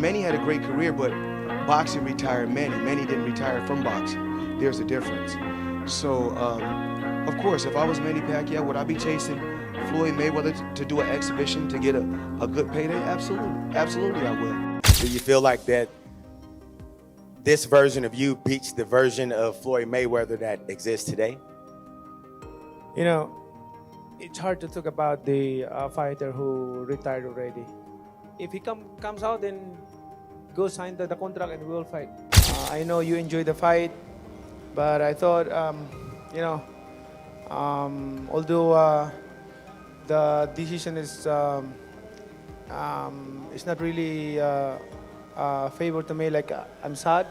Manny had a great career, but boxing retired Manny. Manny didn't retire from boxing. There's a difference. So, of course, if I was Manny Pacquiao, would I be chasing Floyd Mayweather to do an exhibition to get a good payday? Absolutely. Absolutely, I will. Do you feel like that this version of you beats the version of Floyd Mayweather that exists today? You know, it's hard to talk about the fighter who retired already. If he comes out, then go sign the contract and we will fight. I know you enjoy the fight, but I thought, although the decision is not really favor to me, like I'm sad.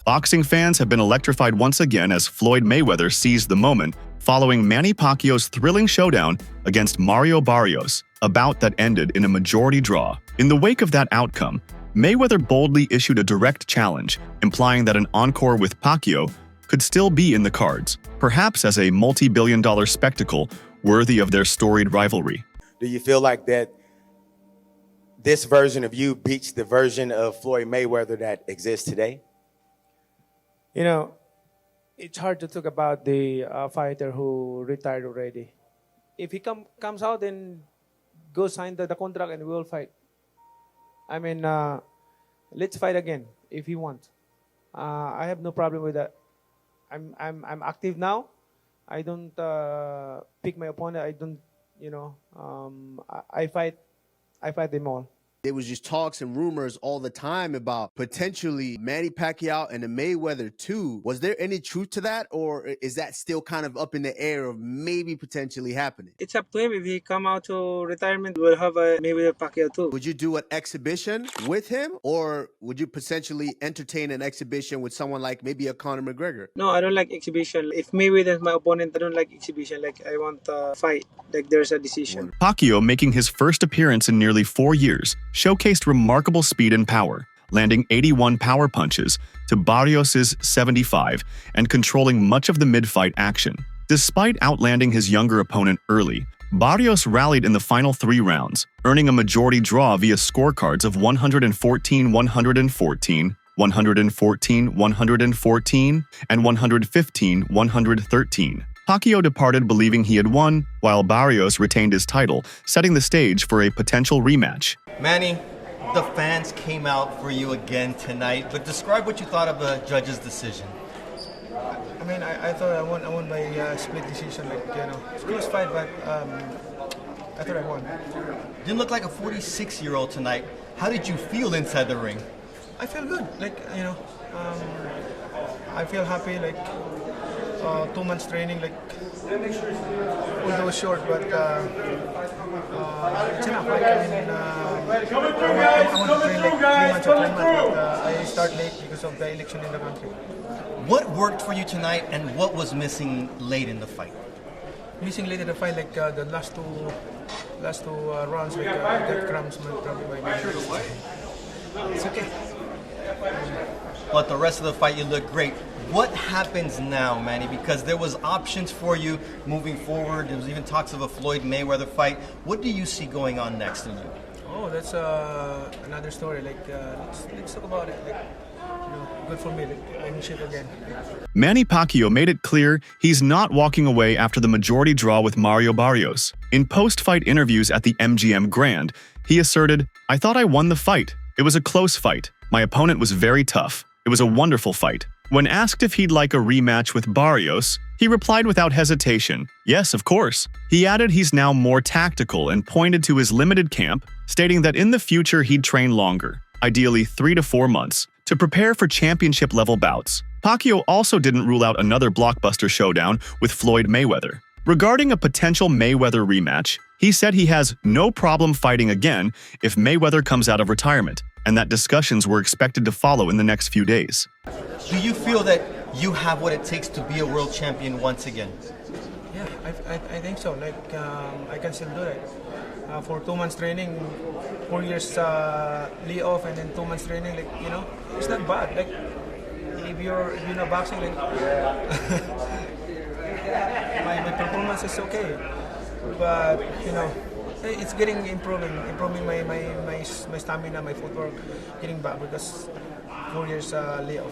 Boxing fans have been electrified once again as Floyd Mayweather seized the moment following Manny Pacquiao's thrilling showdown against Mario Barrios, a bout that ended in a majority draw. In the wake of that outcome, Mayweather boldly issued a direct challenge, implying that an encore with Pacquiao could still be in the cards, perhaps as a multi-billion-dollar spectacle worthy of their storied rivalry. Do you feel like that this version of you beats the version of Floyd Mayweather that exists today? You know, it's hard to talk about the fighter who retired already. If he comes out, then go sign the contract and we will fight. I mean, let's fight again if he wants. I have no problem with that. I'm active now. I don't pick my opponent. I don't, I fight them all. There was just talks and rumors all the time about potentially Manny Pacquiao and the Mayweather 2. Was there any truth to that, or is that still kind of up in the air of maybe potentially happening? It's up to him. If he come out to retirement, we'll have a Mayweather Pacquiao too. Would you do an exhibition with him, or would you potentially entertain an exhibition with someone like maybe a Conor McGregor? No, I don't like exhibition. If Mayweather is my opponent, I don't like exhibition. Like, I want a fight. Like, there's a decision. Pacquiao, making his first appearance in nearly 4 years, showcased remarkable speed and power, landing 81 power punches to Barrios' 75 and controlling much of the mid-fight action. Despite outlanding his younger opponent early, Barrios rallied in the final 3 rounds, earning a majority draw via scorecards of 114-114, 114-114, and 115-113. Pacquiao departed believing he had won, while Barrios retained his title, setting the stage for a potential rematch. Manny, the fans came out for you again tonight, but describe what you thought of the judge's decision. I mean, I thought I won by split decision. It's a close fight, but I thought I won. Didn't look like a 46-year-old tonight. How did you feel inside the ring? I feel good. I feel happy. 2 months training, although short, but it's enough. I want to train 3 months or 4 months, but I start late because of the election in the country. What worked for you tonight, and what was missing late in the fight? Missing late in the fight, the last two rounds, I got cramps probably by it's okay. But the rest of the fight, you look great. What happens now, Manny? Because there was options for you moving forward. There was even talks of a Floyd Mayweather fight. What do you see going on next in you? Oh, that's another story. Let's talk about it. Good for me. I'm in shape again. Manny Pacquiao made it clear he's not walking away after the majority draw with Mario Barrios. In post-fight interviews at the MGM Grand, he asserted, "I thought I won the fight. It was a close fight. My opponent was very tough. It was a wonderful fight." When asked if he'd like a rematch with Barrios, he replied without hesitation, "Yes, of course." He added he's now more tactical and pointed to his limited camp, stating that in the future he'd train longer, ideally 3 to 4 months, to prepare for championship-level bouts. Pacquiao also didn't rule out another blockbuster showdown with Floyd Mayweather. Regarding a potential Mayweather rematch, he said he has no problem fighting again if Mayweather comes out of retirement, and that discussions were expected to follow in the next few days. Do you feel that you have what it takes to be a world champion once again? Yeah, I think so. I can still do it. For 2 months training, 4 years lay off, and then 2 months training, it's not bad. If you're not boxing, my performance is okay. But It's getting improving my stamina, my footwork, getting back because 4 years layoff.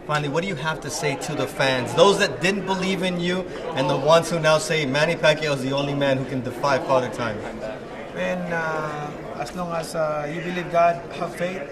Finally, what do you have to say to the fans, those that didn't believe in you, and the ones who now say Manny Pacquiao is the only man who can defy Father Time? And as long as you believe God, have faith.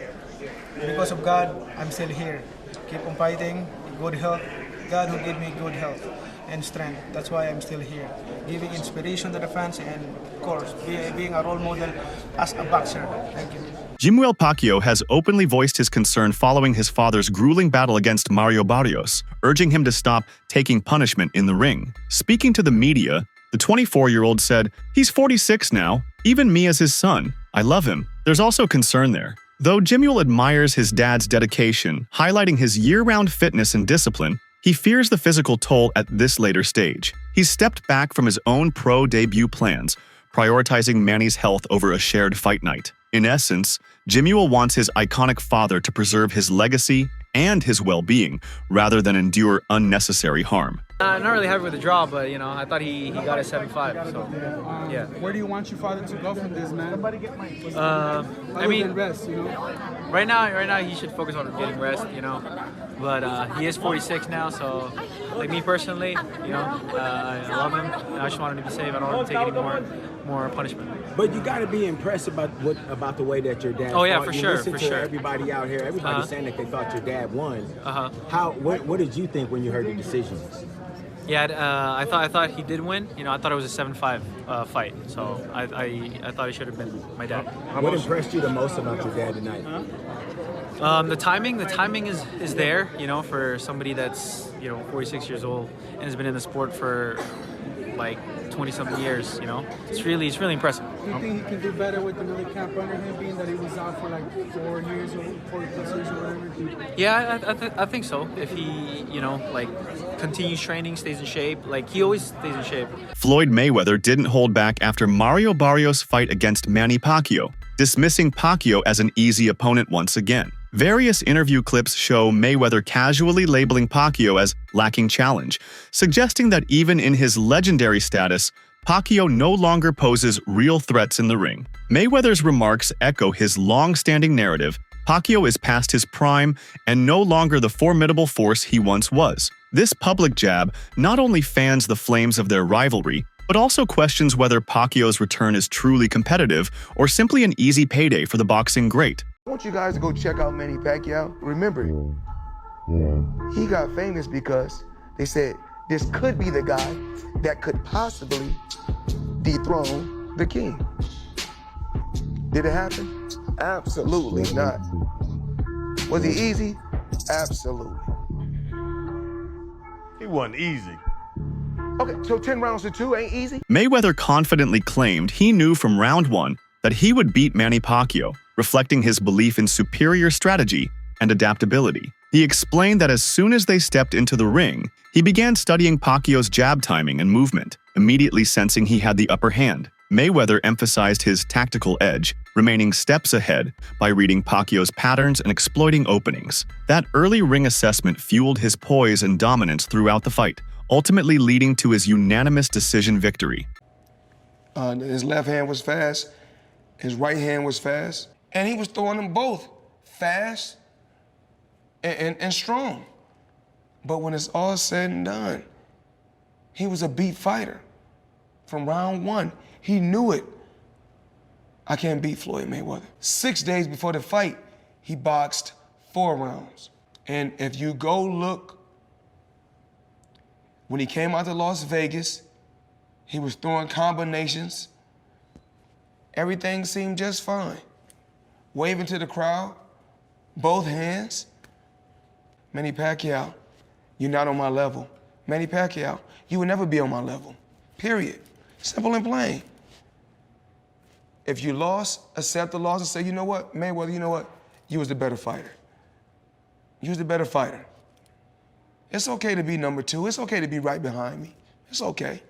Because of God, I'm still here. Keep on fighting. Good health. God who gave me good health and strength. That's why I'm still here, giving inspiration to the fans and, of course, being a role model as a boxer. Thank you. Jimuel Pacquiao has openly voiced his concern following his father's grueling battle against Mario Barrios, urging him to stop taking punishment in the ring. Speaking to the media, the 24-year-old said, "He's 46 now, even me as his son. I love him." There's also concern there. Though Jimuel admires his dad's dedication, highlighting his year-round fitness and discipline, he fears the physical toll at this later stage. He's stepped back from his own pro debut plans, prioritizing Manny's health over a shared fight night. In essence, Jimuel wants his iconic father to preserve his legacy and his well-being, rather than endure unnecessary harm. I'm not really happy with the draw, but I thought he got a 7-5. So yeah. Where do you want your father to go from this, man? I mean, rest, right now he should focus on getting rest, But he is 46 now, so like me personally, I love him. And I just want him to be safe. I don't want him to take any more punishment. But you got to be impressed about the way that your dad. Oh yeah, fought. for You sure, listen for to sure. Everybody out here, everybody's saying that they thought your dad won. What did you think when you heard the decision? Yeah, I thought he did win. I thought it was a 7-5 fight. So I thought it should have been my dad. What impressed you the most about your dad tonight? The timing is there. For somebody that's 46 years old and has been in the sport for like 20-something years. It's really impressive. Do you think he can do better with the Millie camp under him, being that he was out for like 4 years or 4+ years or whatever? Yeah, I think so. If he continues training, stays in shape, he always stays in shape. Floyd Mayweather didn't hold back after Mario Barrios' fight against Manny Pacquiao, dismissing Pacquiao as an easy opponent once again. Various interview clips show Mayweather casually labeling Pacquiao as lacking challenge, suggesting that even in his legendary status, Pacquiao no longer poses real threats in the ring. Mayweather's remarks echo his long-standing narrative: Pacquiao is past his prime and no longer the formidable force he once was. This public jab not only fans the flames of their rivalry, but also questions whether Pacquiao's return is truly competitive or simply an easy payday for the boxing great. I want you guys to go check out Manny Pacquiao. Remember, he got famous because they said this could be the guy that could possibly dethrone the king. Did it happen? Absolutely not. Was he easy? Absolutely. He wasn't easy. Okay, so 10 rounds to 2 ain't easy? Mayweather confidently claimed he knew from round 1 that he would beat Manny Pacquiao, reflecting his belief in superior strategy and adaptability. He explained that as soon as they stepped into the ring, he began studying Pacquiao's jab timing and movement, immediately sensing he had the upper hand. Mayweather emphasized his tactical edge, remaining steps ahead by reading Pacquiao's patterns and exploiting openings. That early ring assessment fueled his poise and dominance throughout the fight, ultimately leading to his unanimous decision victory. His left hand was fast, his right hand was fast, and he was throwing them both fast and strong. But when it's all said and done, he was a beat fighter. From round 1, he knew it. I can't beat Floyd Mayweather. 6 days before the fight, he boxed 4 rounds. And if you go look, when he came out to Las Vegas, he was throwing combinations. Everything seemed just fine. Waving to the crowd, both hands. Manny Pacquiao, you're not on my level. Manny Pacquiao, you will never be on my level. Period. Simple and plain. If you lost, accept the loss and say, you know what, Mayweather, you know what? You was the better fighter. You was the better fighter. It's okay to be number 2. It's okay to be right behind me. It's okay.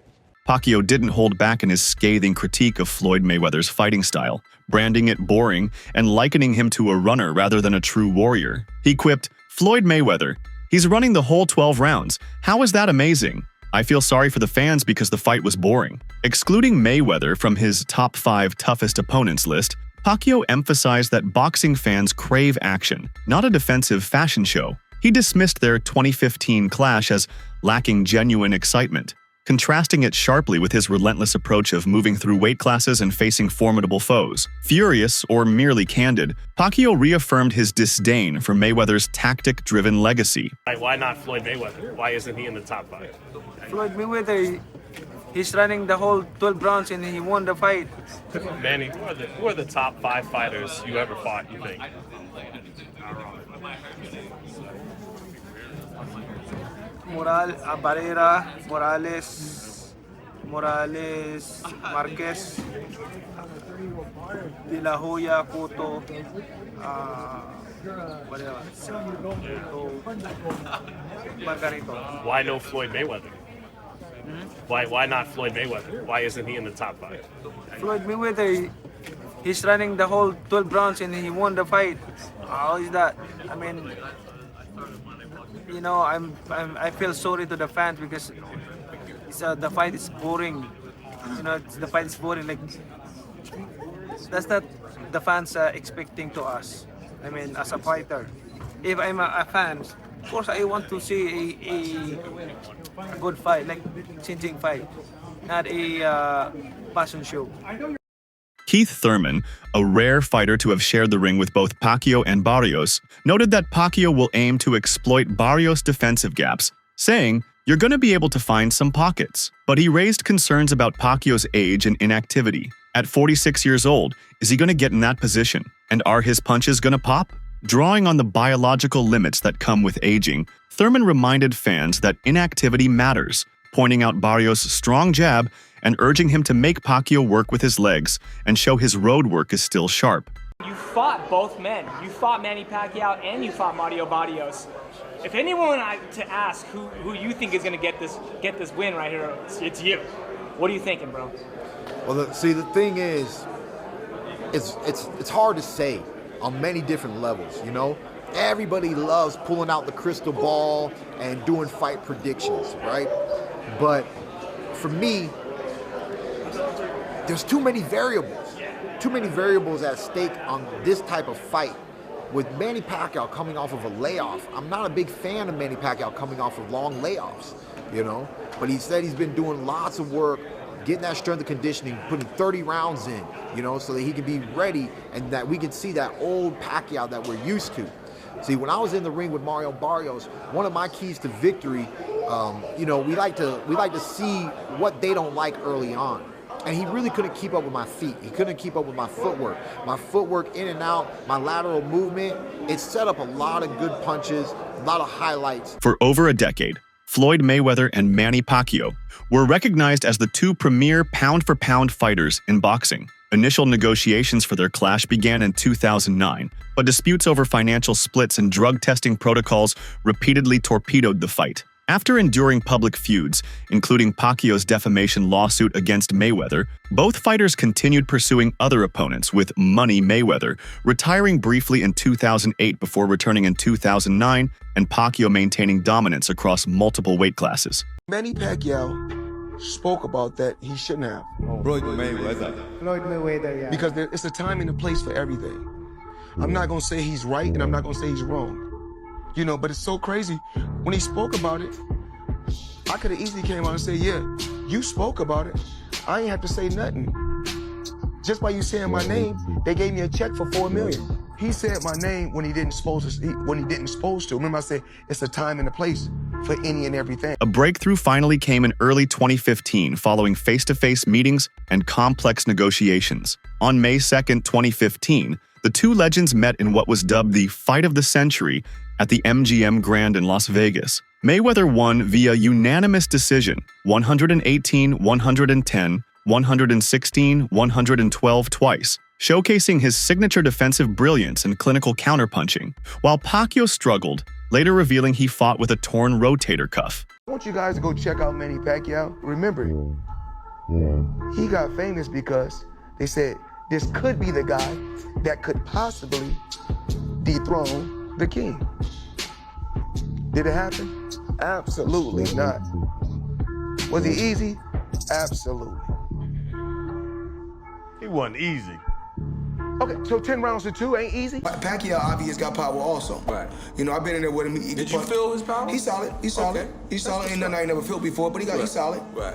Pacquiao didn't hold back in his scathing critique of Floyd Mayweather's fighting style, branding it boring and likening him to a runner rather than a true warrior. He quipped, "Floyd Mayweather, he's running the whole 12 rounds. How is that amazing? I feel sorry for the fans because the fight was boring. Excluding Mayweather from his top 5 toughest opponents list, Pacquiao emphasized that boxing fans crave action, not a defensive fashion show. He dismissed their 2015 clash as lacking genuine excitement, contrasting it sharply with his relentless approach of moving through weight classes and facing formidable foes. Furious or merely candid, Pacquiao reaffirmed his disdain for Mayweather's tactic-driven legacy. Why not Floyd Mayweather? Why isn't he in the top 5? Floyd Mayweather, he's running the whole 12 rounds and he won the fight. Manny, who are the top 5 fighters you ever fought, you think? Barrera, Morales, Marquez, De La Hoya, Cotto, Margarito. Why no Floyd Mayweather? Why not Floyd Mayweather? Why isn't he in the top 5? Floyd Mayweather, he's running the whole 12 rounds and he won the fight. How is that? I mean, you know, I feel sorry to the fans because the fight is boring. You know, the fight is boring. Like that's not the fans are expecting to us. I mean, as a fighter, if I'm a fan, of course I want to see a good fight, like changing fight, not a passion show. Keith Thurman, a rare fighter to have shared the ring with both Pacquiao and Barrios, noted that Pacquiao will aim to exploit Barrios' defensive gaps, saying, "You're going to be able to find some pockets." But he raised concerns about Pacquiao's age and inactivity. At 46 years old, is he going to get in that position? And are his punches going to pop? Drawing on the biological limits that come with aging, Thurman reminded fans that inactivity matters, pointing out Barrios' strong jab and urging him to make Pacquiao work with his legs and show his road work is still sharp. You fought both men. You fought Manny Pacquiao and you fought Mario Barrios. If anyone to ask who you think is going to get this win right here, it's you. What are you thinking, bro? Well, see, the thing is, it's hard to say on many different levels, you know? Everybody loves pulling out the crystal ball and doing fight predictions, right? But for me, there's too many variables at stake on this type of fight. With Manny Pacquiao coming off of a layoff, I'm not a big fan of Manny Pacquiao coming off of long layoffs, you know? But he said he's been doing lots of work, getting that strength and conditioning, putting 30 rounds in, you know, so that he can be ready and that we can see that old Pacquiao that we're used to. See, when I was in the ring with Mario Barrios, one of my keys to victory, you know, we like to see what they don't like early on. And he really couldn't keep up with my feet. He couldn't keep up with my footwork. My footwork in and out, my lateral movement, it set up a lot of good punches, a lot of highlights. For over a decade, Floyd Mayweather and Manny Pacquiao were recognized as the 2 premier pound-for-pound fighters in boxing. Initial negotiations for their clash began in 2009, but disputes over financial splits and drug testing protocols repeatedly torpedoed the fight. After enduring public feuds, including Pacquiao's defamation lawsuit against Mayweather, both fighters continued pursuing other opponents, with Money Mayweather retiring briefly in 2008 before returning in 2009, and Pacquiao maintaining dominance across multiple weight classes. Manny Pacquiao spoke about that he shouldn't have. Floyd Mayweather. Floyd Mayweather, yeah. Because it's a time and a place for everything. I'm not going to say he's right and I'm not going to say he's wrong. You know, but it's so crazy. When he spoke about it, I could have easily came out and said, yeah, you spoke about it. I ain't have to say nothing. Just by you saying my name, they gave me a check for $4 million. He said my name when he didn't supposed to. Remember I said, it's a time and a place for any and everything. A breakthrough finally came in early 2015 following face-to-face meetings and complex negotiations. On May 2nd, 2015, the 2 legends met in what was dubbed the Fight of the Century at the MGM Grand in Las Vegas. Mayweather won via unanimous decision, 118, 110, 116, 112 twice, showcasing his signature defensive brilliance and clinical counterpunching, while Pacquiao struggled, later revealing he fought with a torn rotator cuff. I want you guys to go check out Manny Pacquiao. Remember, he got famous because they said this could be the guy that could possibly dethrone the king. Did it happen? Absolutely not. Was he easy? Absolutely. He wasn't easy. Okay, so 10 rounds to 2 ain't easy? Pacquiao obviously got power also. Right. You know, I've been in there with him. Did you feel his power? He's solid. He's solid. Okay. He's solid. Ain't nothing I ain't never felt before, but he's solid. Right.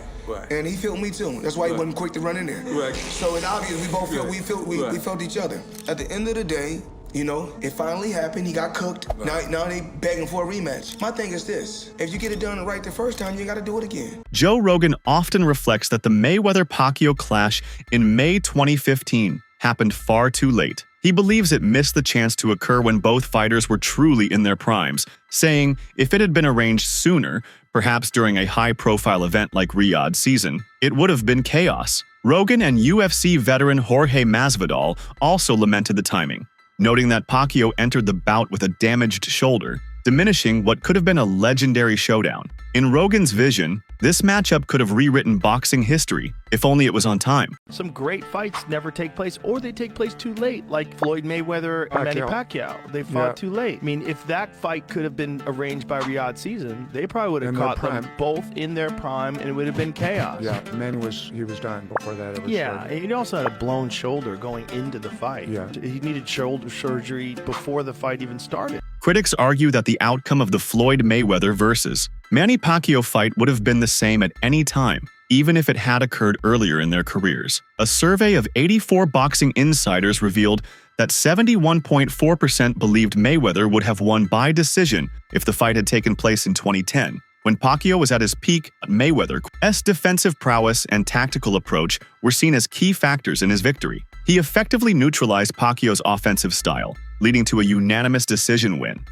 And he felt me too. That's why he wasn't quick to run in there. Right. So it's obvious we both felt we felt each other. At the end of the day, you know, it finally happened. He got cooked. Right. Now they begging for a rematch. My thing is this: if you get it done right the first time, you got to do it again. Joe Rogan often reflects that the Mayweather-Pacquiao clash in May 2015 happened far too late. He believes it missed the chance to occur when both fighters were truly in their primes, saying if it had been arranged sooner, perhaps during a high-profile event like Riyadh season, it would have been chaos. Rogan and UFC veteran Jorge Masvidal also lamented the timing, noting that Pacquiao entered the bout with a damaged shoulder, diminishing what could have been a legendary showdown. In Rogan's vision, this matchup could have rewritten boxing history, if only it was on time. Some great fights never take place, or they take place too late, like Floyd Mayweather and Manny Pacquiao. They fought too late. I mean, if that fight could have been arranged by Riyadh season, they probably would have caught them both in their prime, and it would have been chaos. Yeah, Manny was done before that ever started. And he also had a blown shoulder going into the fight. Yeah. He needed shoulder surgery before the fight even started. Critics argue that the outcome of the Floyd Mayweather versus Manny Pacquiao fight would have been the same at any time, even if it had occurred earlier in their careers. A survey of 84 boxing insiders revealed that 71.4% believed Mayweather would have won by decision if the fight had taken place in 2010. When Pacquiao was at his peak, Mayweather's defensive prowess and tactical approach were seen as key factors in his victory. He effectively neutralized Pacquiao's offensive style, leading to a unanimous decision win.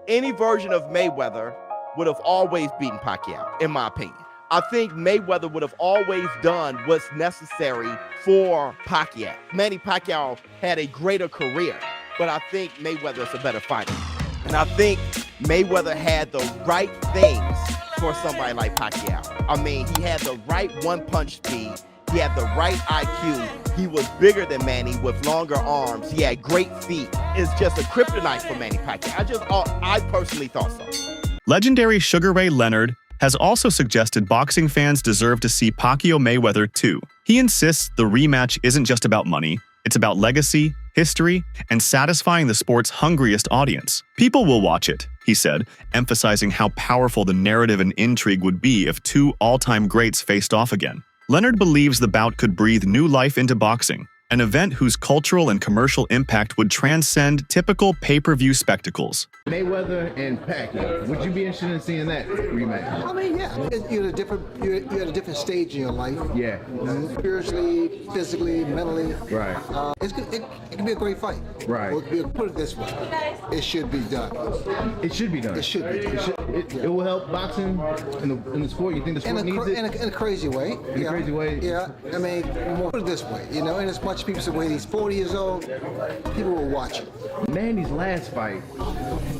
Any version of Mayweather would have always beaten Pacquiao, in my opinion. I think Mayweather would have always done what's necessary for Pacquiao. Manny Pacquiao had a greater career, but I think Mayweather is a better fighter. And I think Mayweather had the right things for somebody like Pacquiao. I mean, he had the right one-punch speed. He had the right IQ. He was bigger than Manny with longer arms. He had great feet. It's just a kryptonite for Manny Pacquiao. I personally thought so. Legendary Sugar Ray Leonard has also suggested boxing fans deserve to see Pacquiao Mayweather too. He insists the rematch isn't just about money, it's about legacy, history, and satisfying the sport's hungriest audience. People will watch it, he said, emphasizing how powerful the narrative and intrigue would be if two all-time greats faced off again. Leonard believes the bout could breathe new life into boxing, an event whose cultural and commercial impact would transcend typical pay-per-view spectacles. Mayweather and Pacquiao, would you be interested in seeing that rematch? I mean, yeah. You're at a different stage in your life. Yeah. Spiritually, physically, mentally. Right. It can be a great fight. Right. Put it this way. It should be done. It should be done. It should be done. It will help boxing in the sport. You think the sport needs it? In a crazy way. In a crazy way? Yeah. I mean, put it this way. You know, and as much people say, when he's 40 years old, people will watch it. Manny's last fight,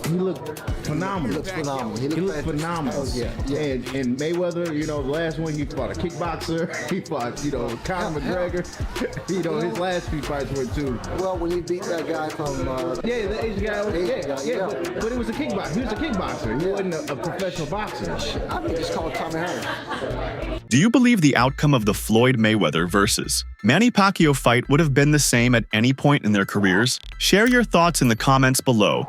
he looked phenomenal. He looks phenomenal. He looked phenomenal. Oh, yeah. And Mayweather, you know, the last one, he fought a kickboxer. He fought, Conor McGregor. His last few fights were too. Well, when he beat that guy from... the Asian guy. But it was a kickboxer. He was a kickboxer. He wasn't a professional boxer. I think it's called Tommy Hearn. Do you believe the outcome of the Floyd Mayweather versus Manny Pacquiao fight would have been the same at any point in their careers? Share your thoughts in the comments below.